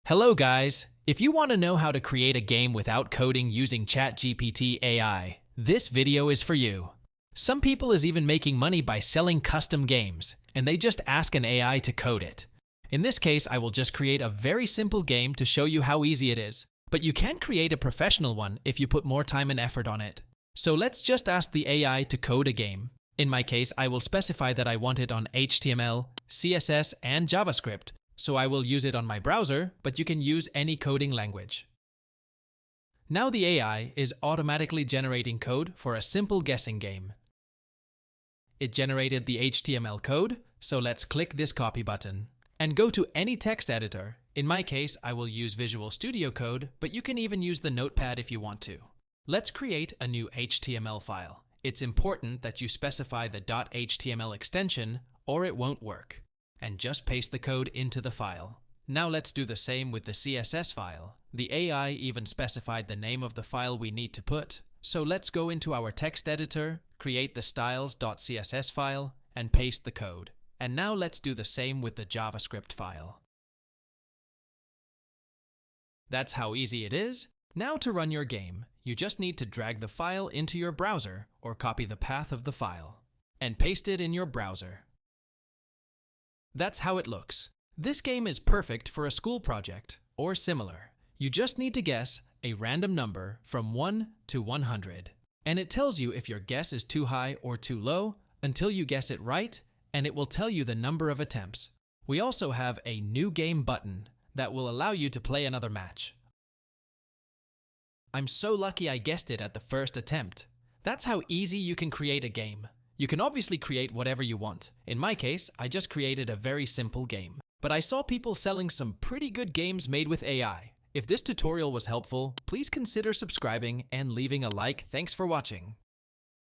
Hello guys! If you want to know how to create a game without coding using ChatGPT AI, this video is for you. Some people is even making money by selling custom games, and they just ask an AI to code it. In this case, I will just create a very simple game to show you how easy it is. But you can create a professional one if you put more time and effort on it. So let's just ask the AI to code a game. In my case, I will specify that I want it on HTML, CSS, and JavaScript. So I will use it on my browser, but you can use any coding language. Now the AI is automatically generating code for a simple guessing game. It generated the HTML code, so let's click this copy button and go to any text editor. In my case, I will use Visual Studio Code, but you can even use the Notepad if you want to. Let's create a new HTML file. It's important that you specify the .html extension or it won't work. And just paste the code into the file. Now let's do the same with the CSS file. The AI even specified the name of the file we need to put. So let's go into our text editor, create the styles.css file, and paste the code. And now let's do the same with the JavaScript file. That's how easy it is. Now to run your game, you just need to drag the file into your browser or copy the path of the file and paste it in your browser. That's how it looks. This game is perfect for a school project or similar. You just need to guess a random number from 1 to 100. And it tells you if your guess is too high or too low until you guess it right, and it will tell you the number of attempts. We also have a new game button that will allow you to play another match. I'm so lucky I guessed it at the first attempt. That's how easy you can create a game. You can obviously create whatever you want. In my case, I just created a very simple game. But I saw people selling some pretty good games made with AI. If this tutorial was helpful, please consider subscribing and leaving a like. Thanks for watching.